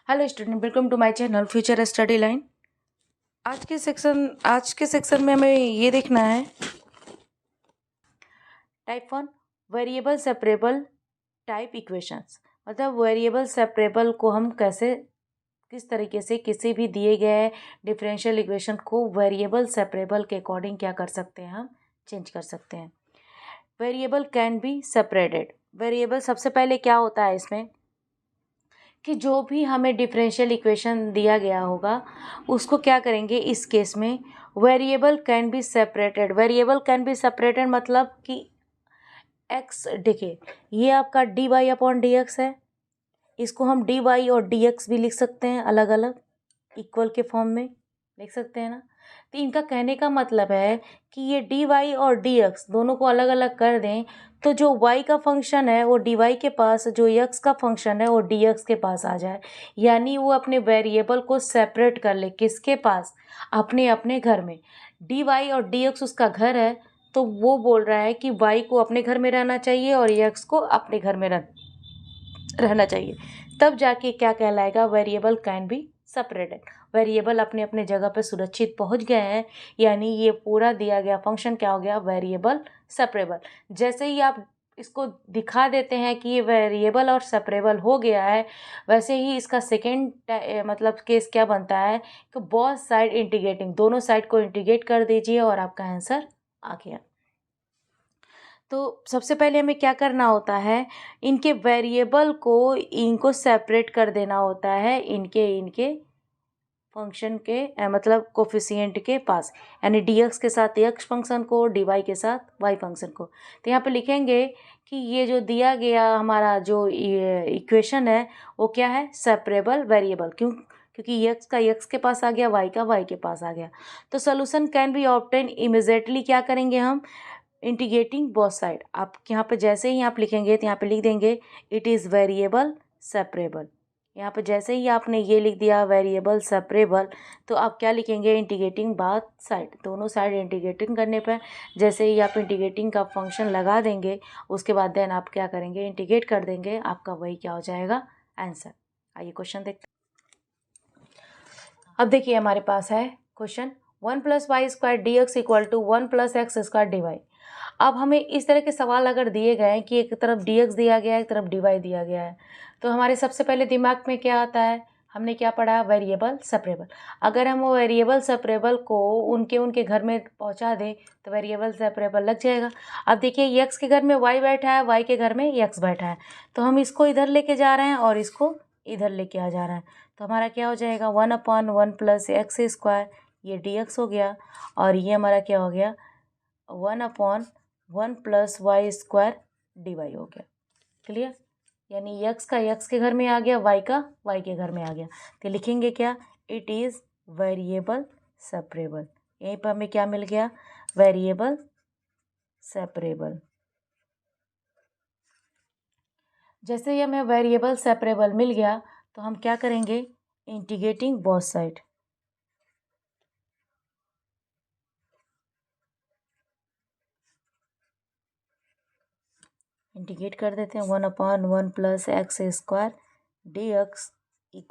Hello student, welcome to my channel future study line. आज के section में हमें ये देखना है type 1 variable separable type equations. मतलब वेरिएबल सेपरेबल को हम किस तरीके से किसी भी दिए गए डिफरेंशियल इक्वेशन को वेरिएबल सेपरेबल के अकॉर्डिंग क्या कर सकते हैं, हम चेंज कर सकते हैं। Variable can be separated. Variable सबसे पहले क्या होता है इसमें कि जो भी हमें डिफरेंशियल इक्वेशन दिया गया होगा उसको क्या करेंगे, इस केस में variable can be separated. Variable can be separated मतलब कि एक्स, देखिए ये आपका d Y upon D x है, इसको हम डी वाई और डी एक्स भी लिख सकते हैं, अलग अलग इक्वल के फॉर्म में लिख सकते हैं ना। तो इनका कहने का मतलब है कि ये डी वाई और डी एक्स दोनों को अलग अलग कर दें तो जो y का फंक्शन है वो डी वाई के पास, जो x का फंक्शन है वो डी एक्स के पास आ जाए। यानी वो अपने वेरिएबल को सेपरेट कर ले, किसके पास, अपने अपने घर में। डी वाई और डी एक्स उसका घर है, तो वो बोल रहा है कि y को अपने घर में रहना चाहिए और x को अपने घर में रहना चाहिए। तब जाके क्या कहलाएगा, variable can be separated. Variable अपने अपने जगह पे सुरक्षित पहुंच गए हैं, यानी ये पूरा दिया गया फंक्शन क्या हो गया, वेरिएबल सेपरेबल। जैसे ही आप इसको दिखा देते हैं कि ये वेरिएबल और सेपरेबल हो गया है, वैसे ही इसका सेकेंड मतलब केस क्या बनता है कि बोथ साइड इंटीग्रेटिंग, दोनों साइड को इंटीग्रेट कर दीजिए और आपका आंसर आ गया। तो सबसे पहले हमें क्या करना होता है, इनके वेरिएबल को इनको सेपरेट कर देना होता है इनके फंक्शन के मतलब कोफिशिएंट के पास, यानी डी एक्स के साथ एक्स फंक्शन को, डी वाई के साथ वाई फंक्शन को। तो यहाँ पे लिखेंगे कि ये जो दिया गया हमारा जो इक्वेशन है वो क्या है, सेपरेबल वेरिएबल। क्योंकि एक्स का एक्स के पास आ गया, वाई का वाई के पास आ गया। तो solution can be obtain immediately. क्या करेंगे हम, इंटीग्रेटिंग बोथ साइड। आप यहाँ पे जैसे ही आप लिखेंगे तो यहाँ पे लिख देंगे इट इज़ वेरिएबल सेपरेबल। यहाँ पे जैसे ही आपने ये लिख दिया वेरिएबल सेपरेबल, तो आप क्या लिखेंगे, इंटीग्रेटिंग बोथ साइड। दोनों साइड इंटीग्रेटिंग करने पर जैसे ही आप इंटीग्रेटिंग का फंक्शन लगा देंगे, उसके बाद देन आप क्या करेंगे, इंटीग्रेट कर देंगे, आपका वही क्या हो जाएगा, आंसर। आइए क्वेश्चन देखते हैं। अब देखिए हमारे पास है question 1 + y² dx = 1 + x² dy। अब हमें इस तरह के सवाल अगर दिए गए हैं कि एक तरफ dx दिया गया है, एक तरफ dy दिया गया है, तो हमारे सबसे पहले दिमाग में क्या आता है, हमने क्या पढ़ा, वेरिएबल सेपरेबल। अगर हम वो वेरिएबल सेपरेबल को उनके घर में पहुंचा दें तो वेरिएबल सेपरेबल लग जाएगा। अब देखिए x के घर में y बैठा है, y के घर में x बैठा है, तो हम इसको इधर लेके जा रहे हैं और इसको इधर लेके आ जा रहे हैं। तो हमारा क्या हो जाएगा, 1/1 + x², ये dx हो गया, और ये हमारा क्या हो गया, 1/1 + y² dy हो गया। क्लियर, यानी x का x के घर में आ गया, y का y के घर में आ गया। तो लिखेंगे क्या, इट इज़ वेरिएबल सेपरेबल। यहीं पर हमें क्या मिल गया, वेरिएबल सेपरेबल। जैसे ही हमें वेरिएबल सेपरेबल मिल गया तो हम क्या करेंगे, इंटीग्रेटिंग बोथ साइड। इंटीग्रेट कर देते हैं, 1/1 + x² dx =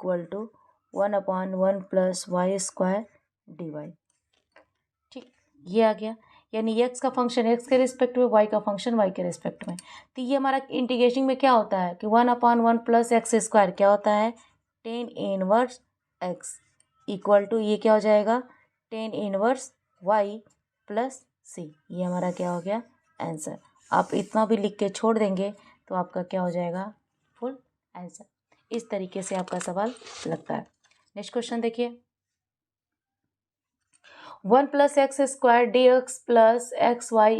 1/1 + y² dy। ठीक, ये आ गया, यानी x का फंक्शन x के रिस्पेक्ट में, y का फंक्शन y के रिस्पेक्ट में। तो ये हमारा इंटीग्रेशन में क्या होता है कि 1/1 + x² क्या होता है, tan इनवर्स x = ये क्या हो जाएगा, tan इनवर्स y + c। ये हमारा क्या हो गया, आंसर। आप इतना भी लिख के छोड़ देंगे तो आपका क्या हो जाएगा, फुल आंसर। इस तरीके से आपका सवाल लगता है। नेक्स्ट क्वेश्चन देखिए, 1 + x² dx + xy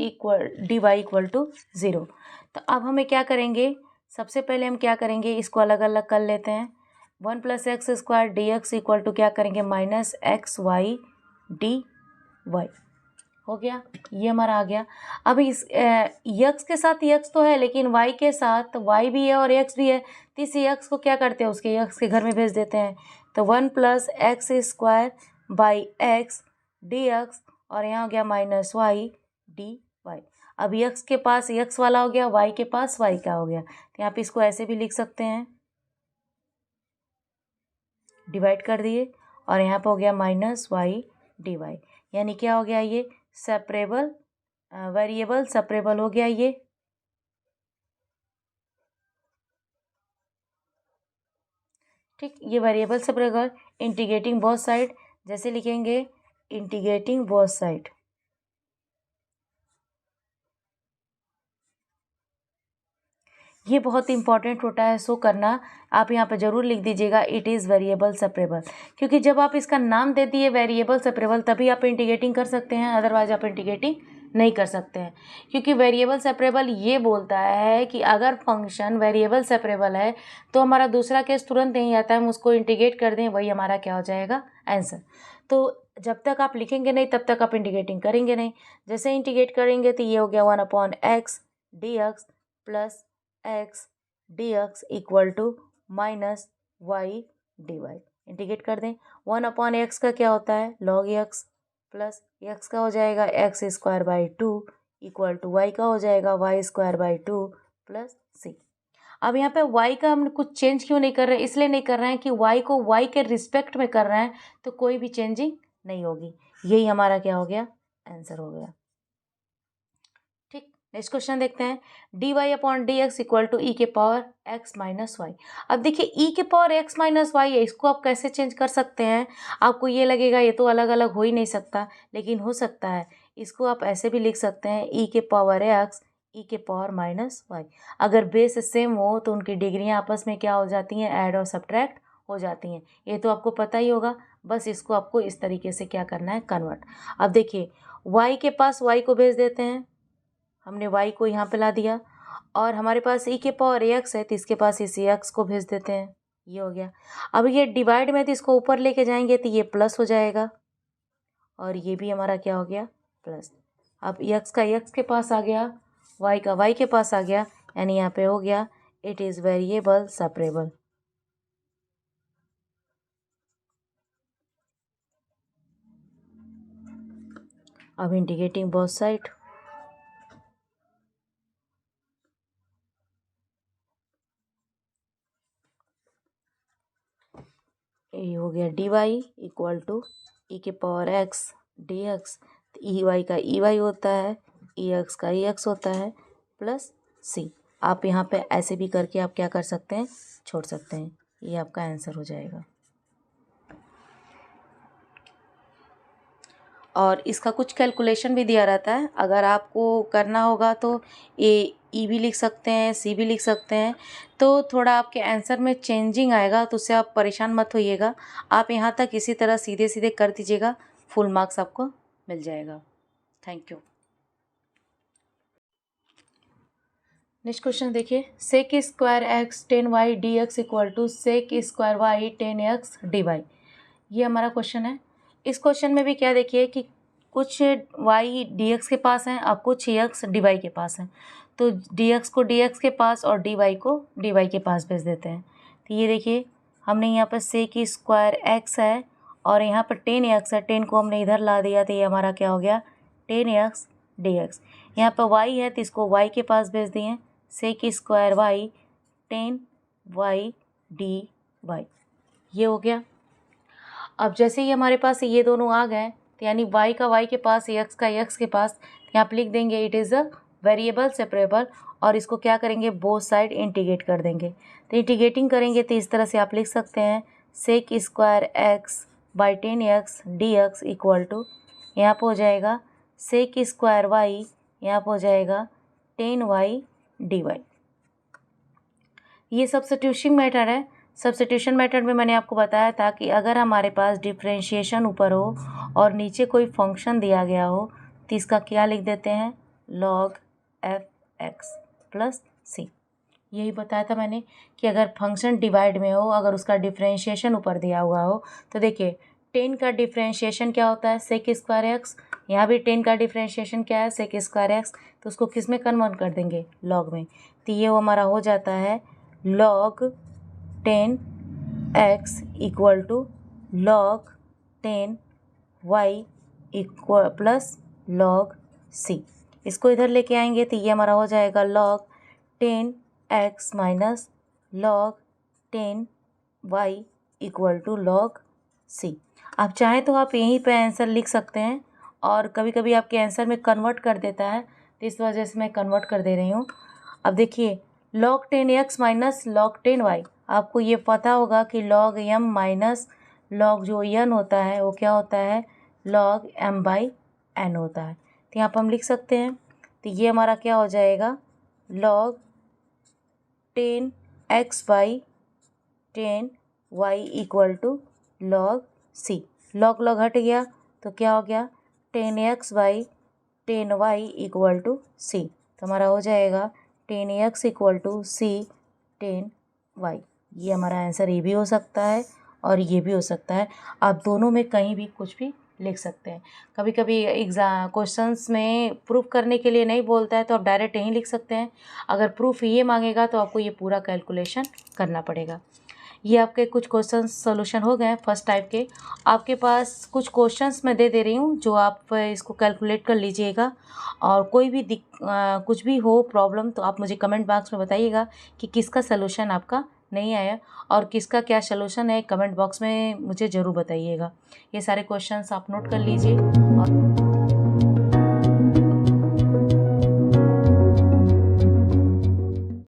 dy = 0। तो अब हमें क्या करेंगे, सबसे पहले हम क्या करेंगे, इसको अलग अलग कर लेते हैं। 1 + x² dx = क्या करेंगे, -xy dy हो गया, ये हमारा आ गया। अब इस x के साथ x तो है, लेकिन y के साथ y भी है और x भी है, तो इस x को क्या करते हैं, उसके x के घर में भेज देते हैं। तो 1 + x² x dx, और यहाँ हो गया -y dy। अब x के पास x वाला हो गया, y के पास y का हो गया, तो यहाँ पे इसको ऐसे भी लिख सकते हैं, डिवाइड कर दिए और यहाँ पे हो गया माइनस वाई डी वाई, यानी क्या हो गया ये सेपरेबल वेरिएबल सेपरेबल हो गया ये। ठीक, ये variable separable. Integrating both side, जैसे लिखेंगे इंटीग्रेटिंग बोथ साइड, ये बहुत इंपॉर्टेंट होता है सो करना। आप यहाँ पे ज़रूर लिख दीजिएगा इट इज़ वेरिएबल सेपरेबल, क्योंकि जब आप इसका नाम दे दिए वेरिएबल सेपरेबल तभी आप इंटीग्रेटिंग कर सकते हैं, अदरवाइज आप इंटीग्रेटिंग नहीं कर सकते हैं। क्योंकि वेरिएबल सेपरेबल ये बोलता है कि अगर फंक्शन वेरिएबल सेपरेबल है तो हमारा दूसरा केस तुरंत नहीं आता है, हम उसको इंटीग्रेट कर दें, वही हमारा क्या हो जाएगा आंसर। तो जब तक आप लिखेंगे नहीं तब तक आप इंटीग्रेटिंग करेंगे नहीं। जैसे इंटीग्रेट करेंगे तो ये हो गया 1/x dx plus x d x equal to minus y d y. Integrate कर दें, 1/x का क्या होता है log x प्लस x का हो जाएगा x square by 2 equal to y का हो जाएगा y square by 2 plus c. अब यहाँ पे y का हम कुछ चेंज क्यों नहीं कर रहे हैं, इसलिए नहीं कर रहे हैं कि y को y के रिस्पेक्ट में कर रहे हैं तो कोई भी चेंजिंग नहीं होगी। यही हमारा क्या हो गया आंसर हो गया। ठीक, नेक्स्ट क्वेश्चन देखते हैं। D Y upon D x equal to ई के पावर एक्स माइनस वाई। अब देखिए ई के पावर एक्स माइनस वाई है, इसको आप कैसे चेंज कर सकते हैं। आपको ये लगेगा ये तो अलग अलग हो ही नहीं सकता, लेकिन हो सकता है। इसको आप ऐसे भी लिख सकते हैं ई के पावर एक्स ई के पावर माइनस वाई। अगर बेस सेम हो तो उनकी डिग्रियाँ आपस में क्या हो जाती हैं, ऐड और सब्ट्रैक्ट हो जाती हैं। ये तो आपको पता ही होगा, बस इसको आपको इस तरीके से क्या करना है, कन्वर्ट। अब देखिए y के पास y को भेज देते हैं, हमने y को यहाँ पे ला दिया, और हमारे पास e के पावर x है तो इसके पास इसी x को भेज देते हैं, ये हो गया। अब ये डिवाइड में तो इसको ऊपर लेके जाएंगे तो ये प्लस हो जाएगा, और ये भी हमारा क्या हो गया प्लस। अब x का x के पास आ गया, y का y के पास आ गया, यानी यहाँ पे हो गया इट इज़ वेरिएबल सेपरेबल। अब इंटीग्रेटिंग बोथ साइड, ये हो गया डी वाई इक्वल टू ई के power x d x, e y का ई वाई होता है, ई एक्स का ई एक्स होता है प्लस सी। आप यहाँ पे ऐसे भी करके आप क्या कर सकते हैं, छोड़ सकते हैं, ये आपका आंसर हो जाएगा। और इसका कुछ कैलकुलेशन भी दिया रहता है, अगर आपको करना होगा तो ए ई भी लिख सकते हैं, सी भी लिख सकते हैं, तो थोड़ा आपके आंसर में चेंजिंग आएगा, तो उससे आप परेशान मत होइएगा। आप यहाँ तक इसी तरह सीधे सीधे कर दीजिएगा, फुल मार्क्स आपको मिल जाएगा। Thank you. नेक्स्ट क्वेश्चन देखिए, sec square x 10y d x equal to sec square y 10x d y. ये हमारा क्वेश्चन है। इस क्वेश्चन में भी क्या देखिए कि कुछ y dx के पास हैं और कुछ x dy के पास हैं, तो dx को dx के पास और dy को dy के पास भेज देते हैं। तो ये देखिए हमने यहाँ पर सेक स्क्वायर x है और यहाँ पर 10x है, 10 को हमने इधर ला दिया तो ये हमारा क्या हो गया 10x dx। यहाँ पर y है तो इसको y के पास भेज दिए, sec square y 10y dy, ये हो गया। अब जैसे ही हमारे पास ये दोनों आ गए तो यानी y का y के पास x का x के पास, यहाँ आप लिख देंगे it is a variable separable, और इसको क्या करेंगे बोथ साइड इंटीग्रेट कर देंगे। तो इंटीग्रेटिंग करेंगे तो इस तरह से आप लिख सकते हैं sec square x by 10x dx equal to, यहाँ पर हो जाएगा सेक स्क्वायर वाई, यहाँ पर हो जाएगा 10y dy। ये सब्स्टिट्यूशन मेथड है। सब्स्टिट्यूशन मेथड में मैंने आपको बताया था कि अगर हमारे पास डिफरेंशिएशन ऊपर हो और नीचे कोई फंक्शन दिया गया हो तो इसका क्या लिख देते हैं log f(x) प्लस सी। यही बताया था मैंने कि अगर फंक्शन डिवाइड में हो, अगर उसका डिफरेंशिएशन ऊपर दिया हुआ हो, तो देखिए 10 का डिफरेंशिएशन क्या होता है सेक स्क्वायर एक्स, यहाँ भी 10 का डिफरेंशिएशन क्या है सेक स्क्वायर एक्स, तो उसको किस में कन्वर्ट कर देंगे लॉग में, तो ये हमारा हो जाता है log 10x equal to log 10y equal plus log c। इसको इधर लेके आएंगे तो ये हमारा हो जाएगा log 10x minus log 10y equal to log c। आप चाहें तो आप यहीं पे आंसर लिख सकते हैं, और कभी कभी आपके आंसर में कन्वर्ट कर देता है, तो इस वजह से मैं कन्वर्ट कर दे रही हूँ। अब देखिए log 10x minus log 10y, आपको ये पता होगा कि log m माइनस log जो n होता है वो क्या होता है, log m/n होता है। तो यहाँ पर हम लिख सकते हैं, तो ये हमारा क्या हो जाएगा, log 10x/10y equal to log c। log log हट गया तो क्या हो गया, 10x/10y इक्वल टू c। तो हमारा हो जाएगा 10x equal to c 10y। ये हमारा आंसर ये भी हो सकता है और ये भी हो सकता है। आप दोनों में कहीं भी कुछ भी लिख सकते हैं। कभी कभी एग्ज़ाम क्वेश्चंस में प्रूफ करने के लिए नहीं बोलता है तो आप डायरेक्ट यहीं लिख सकते हैं। अगर प्रूफ ये मांगेगा तो आपको ये पूरा कैलकुलेशन करना पड़ेगा। ये आपके कुछ क्वेश्चंस सॉल्यूशन हो गए फर्स्ट टाइप के। आपके पास कुछ क्वेश्चंस मैं दे रही हूँ जो आप इसको कैलकुलेट कर लीजिएगा, और कोई भी कुछ भी हो प्रॉब्लम तो आप मुझे कमेंट बॉक्स में बताइएगा कि किसका सॉल्यूशन आपका नहीं आया और किसका क्या सॉल्यूशन है, कमेंट बॉक्स में मुझे ज़रूर बताइएगा। ये सारे क्वेश्चंस आप नोट कर लीजिए और